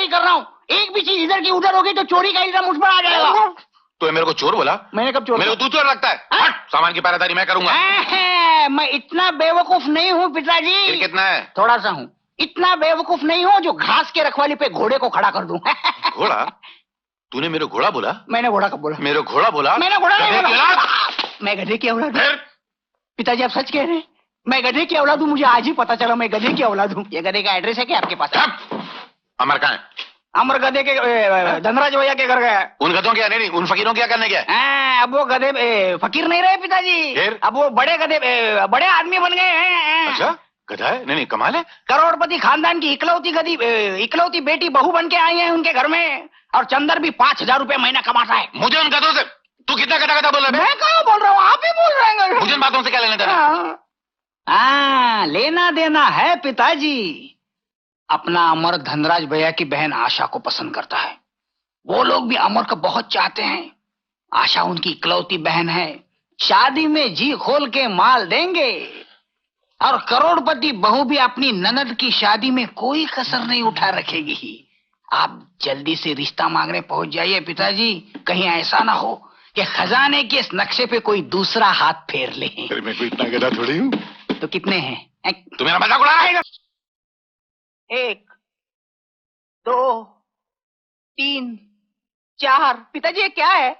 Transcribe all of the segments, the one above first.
सफाई कर रहा हूँ। एक भी चीज इधर की उधर होगी तो चोरी का इल्जाम मुझ पर आ जाएगा। तो मेरे को चोर बोला? मैंने कब चोर? मेरे को तू चोर लगता है। हट, सामान की पहरेदारी मैं करूंगा। मैं इतना बेवकूफ नहीं हूँ पिताजी। फिर कितना है? थोड़ा सा हूँ। इतना बेवकूफ नहीं हूँ जो घास के रखवाली पे घोड़े को खड़ा कर दूं। घोड़ा? तूने मेरे घोड़ा बोला? मैंने घोड़ा कब बोला? मेरे घोड़ा बोला? मैंने घोड़ा नहीं बोला। मैं गधे की औलाद हूँ। पिताजी आप सच कह रहे हैं? मैं गधे की औलाद हूँ? मुझे आज ही पता चला मैं गधे की औलाद हूँ। ये गधे का एड्रेस है क्या आपके पास? अमर कहाँ है? अमर गधे के धनराज भैया के घर गया। उन गधों के नहीं, उन फकीरों क्या करने गया? अब वो गधे फकीर नहीं रहे पिताजी। फिर? अब वो बड़े गधे बड़े आदमी बन गए हैं। अच्छा, गधा है? नहीं, कमाल है। करोड़पति खानदान की इकलौती बेटी बहू बन के आई है उनके घर में। और चंदर भी 5,000 रुपए महीना कमाता है। मुझे उन गधों से तू कितना गधा गधा बोल रहा है? मैं कहाँ बोल रहा हूँ, आप ही बोल रहे हैं। मुझे इन बातों से क्या लेना देना? लेना देना है पिताजी। अपना अमर धनराज भैया की बहन आशा को पसंद करता है। वो लोग भी अमर को बहुत चाहते हैं। आशा उनकी इकलौती बहन है। शादी में जी खोल के माल देंगे। और करोड़पति बहू भी अपनी ननद की शादी में कोई कसर नहीं उठा रखेगी। आप जल्दी से रिश्ता मांगने पहुंच जाइए पिताजी। कहीं ऐसा ना हो कि खजाने के इस नक्शे पे कोई दूसरा हाथ फेर ले। मैं कोई इतना गधा थोड़ी हूँ। तो कितने हैं? तू मेरा मजाक उड़ा रहा है? 1 2 3 4। पिताजी ये क्या है?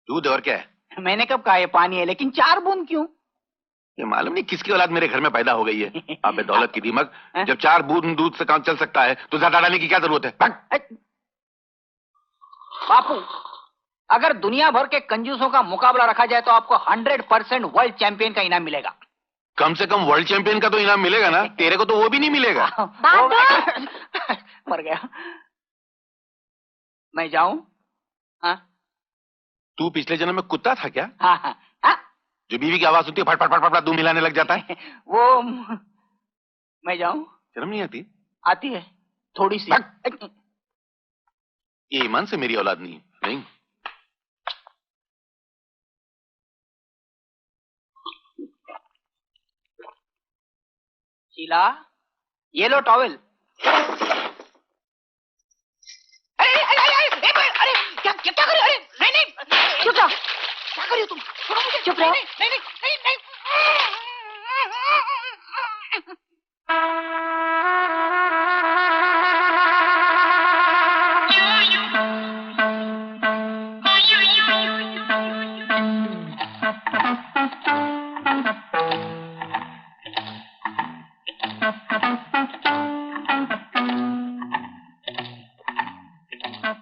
दूध। और क्या है? मैंने कब कहा ये पानी है, लेकिन 4 बूंद क्यों? ये मालूम नहीं किसकी औलाद मेरे घर में पैदा हो गई है। आप दौलत की दीमक। जब 4 बूंद दूध से काम चल सकता है तो ज्यादा डालने की क्या जरूरत है? बापू, अगर दुनिया भर के कंजूसों का मुकाबला रखा जाए तो आपको 100% वर्ल्ड चैंपियन का इनाम मिलेगा। कम से कम वर्ल्ड चैंपियन का तो इनाम मिलेगा ना। तेरे को तो वो भी नहीं मिलेगा। मर गया। मैं जाऊं? हाँ? तू पिछले जन्म में कुत्ता था क्या? हाँ हाँ हाँ? जो बीवी की आवाज होती है फट फट फट फट दूध मिलाने लग जाता है। वो मैं जाऊं? शर्म नहीं आती? आती है थोड़ी सी। ये ईमान से मेरी औलाद नहीं। शीला, ये लो टॉवेल। अरे क्या कर रहे हो? अरे नहीं चुप रहो। क्या कर रही हो तुम? चुप रहो। नहीं।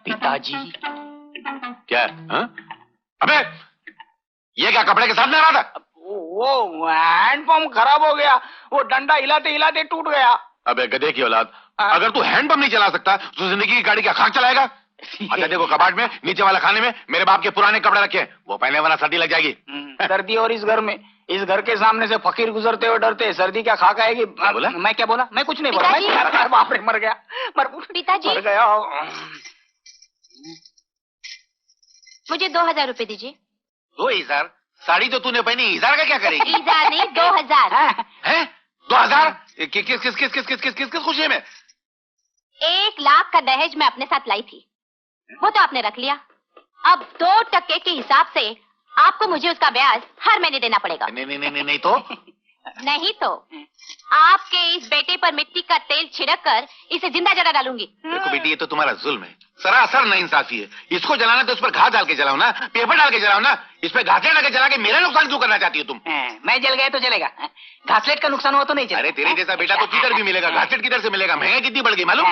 पिताजी क्या? हाँ? अबे ये क्या कपड़े के साथ में आ रहा था? वो हैंडपंप खराब हो गया। वो डंडा हिलाते हिलाते टूट गया। अबे गधे की औलाद, अगर तू हैंडपंप नहीं चला सकता तो जिंदगी की गाड़ी क्या खाक चलाएगा? अच्छा देखो, कबाड़ में नीचे वाला खाने में मेरे बाप के पुराने कपड़े रखे हैं, वो पहनने वाला सर्दी लग जाएगी। सर्दी? और इस घर के सामने से फकीर गुजरते हुए डरते, सर्दी क्या खाक आएगी? बोला? मैं क्या बोला? मैं कुछ नहीं बोला। बाप रे, मर गया। पिताजी मर गया। मुझे 2,000 रुपए दीजिए। 2,000? साड़ी तो तूने पहनी, 1,000 का क्या करेगी? 1,000 नहीं, 2,000। हैं? 2,000? किस खुशी में? 1 लाख का दहेज मैं अपने साथ लाई थी, वो तो आपने रख लिया। अब 2% के हिसाब से आपको मुझे उसका ब्याज हर महीने देना पड़ेगा। नहीं तो? नहीं तो आपके इस बेटे पर मिट्टी का तेल छिड़क कर इसे जिंदा जला डालूंगी। देखो बेटी, ये तो तुम्हारा जुल्म है, सरासर नाइंसाफी है। इसको जलाना तो उस पर घास डाल के जलाओ ना, पेपर डाल के जलाओ ना। इस पे घासलेट डाल के जला के मेरा नुकसान क्यों करना चाहती हो तुम? मैं जल गया तो चलेगा, घासलेट का नुकसान हुआ तो नहीं चलेगा। अरे तेरे जैसा बेटा तो किधर भी मिलेगा, घासलेट किधर से मिलेगा? महंगाई कितनी बढ़ गई मालूम?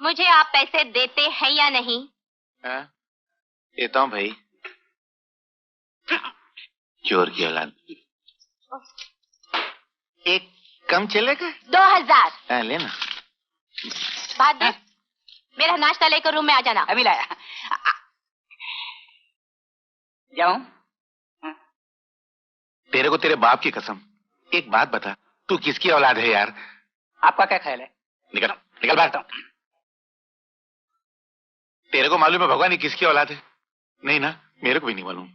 मुझे आप पैसे देते हैं या नहीं? देता हूँ भाई। चोर की औलाद। एक कम चलेगा? 2,000। लेना। बहादुर, मेरा नाश्ता लेकर रूम में आ जाना। अभी लाया। जाऊं? तेरे को तेरे बाप की कसम, एक बात बता, तू किसकी औलाद है यार? आपका क्या ख्याल है? निकल बाहर। तेरे को मालूम है भगवान ही किसकी औलाद है? नहीं ना, मेरे को भी नहीं मालूम।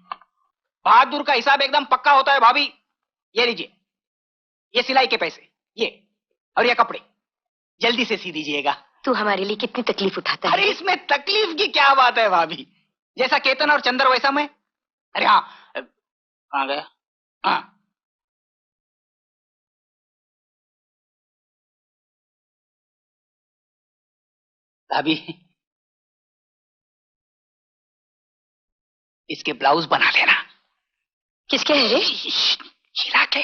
बहादुर का हिसाब एकदम पक्का होता है भाभी। ये लीजिए, ये सिलाई के पैसे, ये और ये कपड़े, जल्दी से सी दीजिएगा। तू हमारे लिए कितनी तकलीफ उठाता है। अरे इसमें तकलीफ की क्या बात है भाभी, जैसा केतन और चंद्र वैसा मैं। अरे हाँ, कहाँ गया? हाँ, भाभी इसके ब्लाउज बना लेना। किसके है रे? शीला के।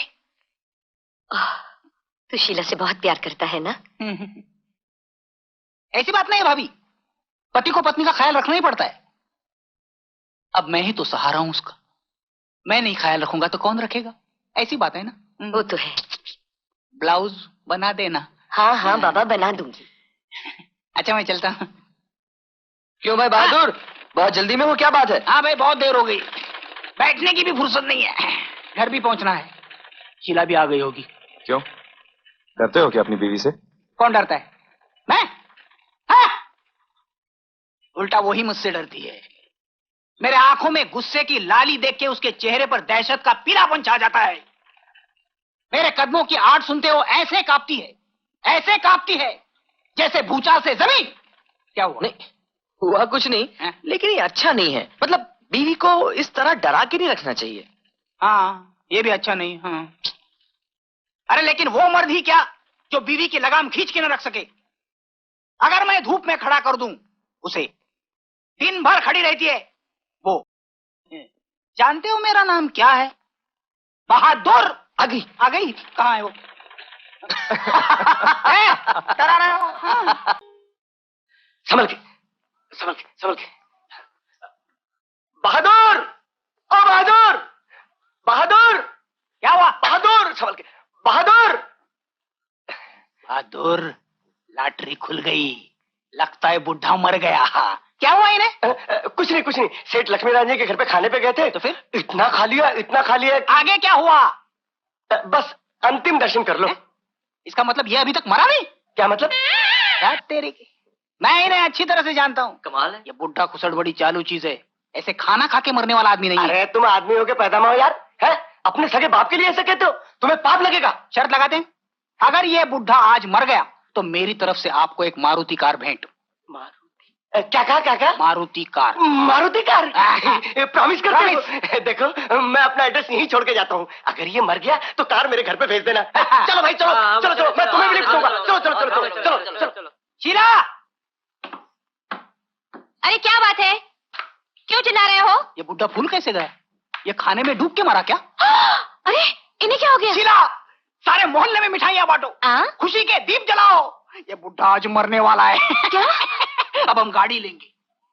तू शीला से बहुत प्यार करता है ना? ऐसी बात नहीं है भाभी, पति को पत्नी का ख्याल रखना ही पड़ता है। अब मैं ही तो सहारा हूं उसका, मैं नहीं ख्याल रखूंगा तो कौन रखेगा? ऐसी बात है ना। वो तो है। ब्लाउज बना देना। हाँ हाँ बाबा, बना दूंगी। अच्छा मैं चलता हूँ। क्यों भाई बहादुर, बहुत जल्दी में हो, क्या बात है? हाँ भाई बहुत देर हो गई, बैठने की भी फुर्सत नहीं है, घर भी पहुंचना है। शीला भी आ गई होगी। क्यों, डरते हो क्या अपनी बीवी से? कौन डरता है? मैं? हाँ? उल्टा वही मुझसे डरती है। मेरे आंखों में गुस्से की लाली देख के उसके चेहरे पर दहशत का पीलापन छा जाता है। मेरे कदमों की आड़ सुनते हो ऐसे कांपती है, ऐसे कांपती है जैसे भूचाल से जमीन। क्या हुआ? नहीं हुआ कुछ नहीं है? लेकिन ये अच्छा नहीं है, मतलब बीवी को इस तरह डरा के नहीं रखना चाहिए। हाँ ये भी अच्छा नहीं। हाँ अरे लेकिन वो मर्द ही क्या जो बीवी की लगाम खींच के न रख सके। अगर मैं धूप में खड़ा कर दूं उसे, दिन भर खड़ी रहती है वो। जानते हो मेरा नाम क्या है? बहादुर। आ गई। आ गई? कहाँ है वो? हाँ। संभल के, संभल के, संभल के। बहादुर, ओ बहादुर, बहादुर। क्या हुआ? बहादुर, संभल के, बहादुर। बहादुर, लॉटरी खुल गई, लगता है बुढ़ा मर गया। क्या हुआ इन्हें? कुछ नहीं कुछ नहीं, सेठ लक्ष्मी राज जी के घर पे खाने पे गए थे, तो फिर? इतना खा लिया, इतना खा लिया। आगे क्या हुआ? बस अंतिम दर्शन कर लो। इसका मतलब ये अभी तक मरा नहीं? क्या मतलब? यार तेरे की, मैं इन्हें अच्छी तरह से जानता हूँ। कमाल है। ये बुढ़ा खुसड़ बड़ी चालू चीज है, ऐसे खाना खा के मरने वाला आदमी नहीं है। अरे तुम आदमी हो के पैदा में हो यार, है? अपने सगे बाप के लिए ऐसे कहते हो? तुम्हें पाप लगेगा। शर्त लगाते हैं, अगर ये बुढ़ा आज मर गया तो मेरी तरफ से आपको एक मारुति कार भेंट। मारुति? क्या कहा, क्या कहा? Maruti car. Maruti car? Promise करते हो? Promise। देखो मैं अपना एड्रेस यहीं छोड़ के जाता हूँ, अगर ये मर गया तो कार मेरे घर पे भेज देना। चलो भाई चलो चलो चलो, मैं तुम्हें भी लिफ्ट दूंगा। चलो चलो चलो चलो चलो चलो। शीला, अरे क्या बात है, क्यों चिल्ला रहे हो? ये बुढ़ा फूल कैसे गया? ये खाने में डूब के मरा क्या? अरे इन्हें क्या हो गया? शीला, सारे मोहल्ले में मिठाइयाँ बांटो, खुशी के दीप जलाओ। ये बुढ़ा आज मरने वाला है। क्या? अब हम गाड़ी लेंगे,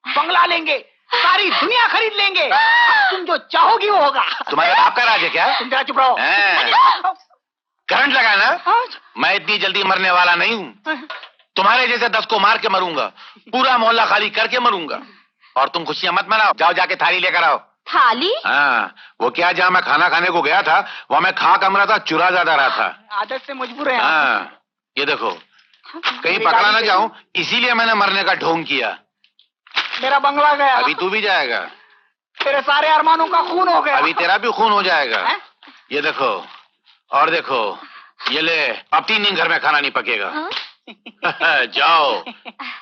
बंगला लेंगे, सारी दुनिया खरीद लेंगे। अब तुम जो चाहोगी वो होगा। तुम्हारे बाप का राज है क्या? तुम जरा चुप रहो। करंट लगा ना? मैं इतनी जल्दी मरने वाला नहीं हूँ। तुम्हारे जैसे 10 को मार के मरूंगा, पूरा मोहल्ला खाली करके मरूंगा। और तुम खुशियां मत मनाओ, जाओ जाके थाली लेकर आओ। थाली? हाँ, वो क्या, जहाँ मैं खाना खाने को गया था वहाँ मैं खा कम रहा था, चुरा ज्यादा रहा था। आदत से मजबूर है। हाँ, ये देखो, कहीं पकड़ा ना जाऊं, इसीलिए मैंने मरने का ढोंग किया। मेरा बंगला गया। अभी तू भी जाएगा। तेरे सारे अरमानों का खून हो गया। अभी तेरा भी खून हो जाएगा। है? ये देखो, और देखो, ये ले, अब 3 दिन घर में खाना नहीं पकेगा। जाओ।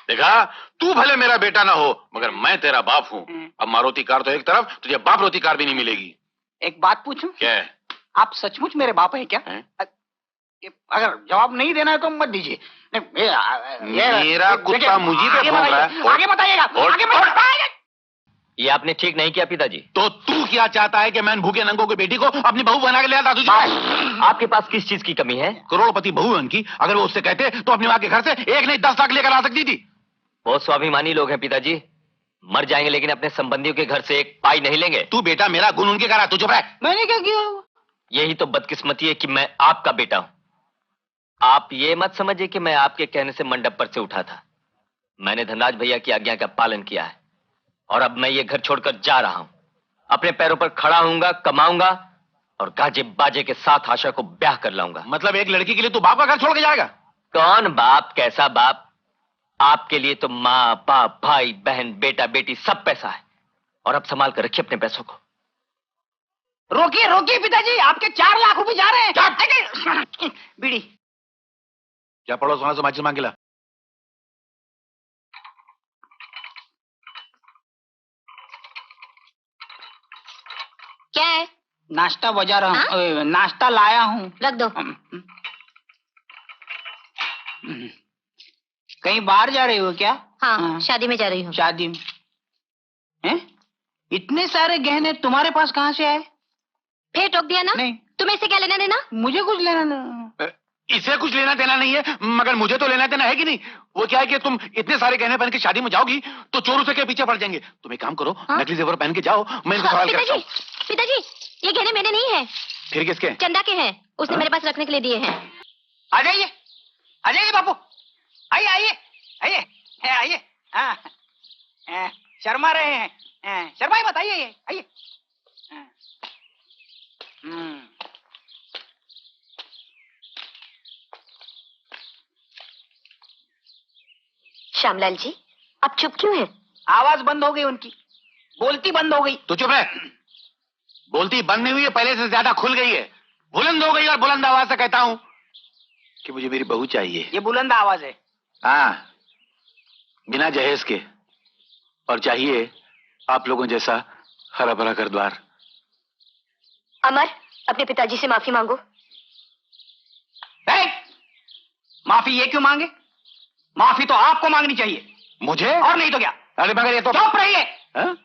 देखा, तू भले मेरा बेटा ना हो मगर मैं तेरा बाप हूँ। अब मारुति कार तो एक तरफ, तुझे बाप रोती कार भी नहीं मिलेगी। एक बात पूछूं? क्या? आप सचमुच मेरे बाप हैं क्या? अगर जवाब नहीं देना है तो मत दीजिए। मेरा कुत्ता मुझे पे भौंक रहा है। आगे बताइएगा, आगे बताइएगा। ये आपने ठीक नहीं किया पिताजी। तो तू क्या चाहता है कि मैं भूखे नंगों की बेटी को अपनी बहू बना के ले आता? तुझे आपके पास किस चीज की कमी है? करोड़पति बहू है उनकी, अगर वो उससे कहते तो अपनी माँ के घर से 1 नहीं 10 लाख लेकर आ सकती थी। बहुत स्वाभिमानी लोग हैं पिताजी, मर जाएंगे लेकिन अपने संबंधियों के घर से एक पाई नहीं लेंगे। तू बेटा मेरा गुण उनके करा, तू चुप रह। मैंने क्या किया? यही तो बदकिस्मती है कि मैं आपका बेटा हूं। आप ये मत समझिए कि मैं आपके कहने से मंडप पर से उठा था। मैंने धनराज भैया की आज्ञा का पालन किया है और अब मैं ये घर छोड़कर जा रहा हूं। अपने पैरों पर खड़ा होऊंगा, कमाऊंगा और गाजे बाजे के साथ आशा को ब्याह कर लाऊंगा। मतलब एक लड़की के लिए तू बाप का घर छोड़ के जाएगा? कौन बाप, कैसा बाप? आपके लिए तो माँ बाप, भाई बहन, बेटा बेटी सब पैसा है। और अब संभाल कर रखिए अपने पैसों को। रोकिए रोकिए पिताजी, आपके 4 लाख रुपए जा रहे हैं। बीड़ी। क्या पड़ोस वहां से माचिस मांग के ला। क्या है? नाश्ता बजा रहा हाँ? हूँ, नाश्ता लाया हूँ। रख दो। कहीं बाहर जा रही हो क्या? हाँ, शादी में जा रही हूँ। शादी में? हैं? इतने सारे गहने तुम्हारे पास कहाँ से आए? फिर टोक दिया ना? नहीं। तुम्हें इससे क्या लेना देना? मुझे कुछ लेना नहीं। इसे कुछ लेना देना नहीं है, मगर मुझे तो लेना देना है कि नहीं। वो क्या है कि तुम इतने सारे गहने पहन के शादी में जाओगी तो चोर उसे के पीछे पड़ जाएंगे। तुम एक काम करो, हाँ? नकली जेवर पहन के जाओ, मैं इनको सवाल करता हूँ। पिताजी, ये गहने मेरे नहीं है। फिर किसके? चंदा के हैं। उसने मेरे पास रखने के लिए दिए हैं। आ जाइए, आ जाइए बापू, आइए आइए आइए आइए। हाँ, शर्मा रहे हैं, शर्माई मत, आइए आइए। श्यामलाल जी, अब चुप क्यों है? आवाज बंद हो गई उनकी, बोलती बंद हो गई। तो चुप रह। बोलती बंद नहीं हुई है, पहले से ज्यादा खुल गई है, बुलंद हो गई। और बुलंद आवाज से कहता हूँ कि मुझे मेरी बहू चाहिए। ये बुलंद आवाज है। हाँ, बिना जहेज के, और चाहिए आप लोगों जैसा हरा भरा घर द्वार। अमर, अपने पिताजी से माफी मांगो। माफी ये क्यों मांगे? माफी तो आपको मांगनी चाहिए। मुझे? और नहीं तो क्या? अरे मगर ये तो चुप रहिए। हाँ?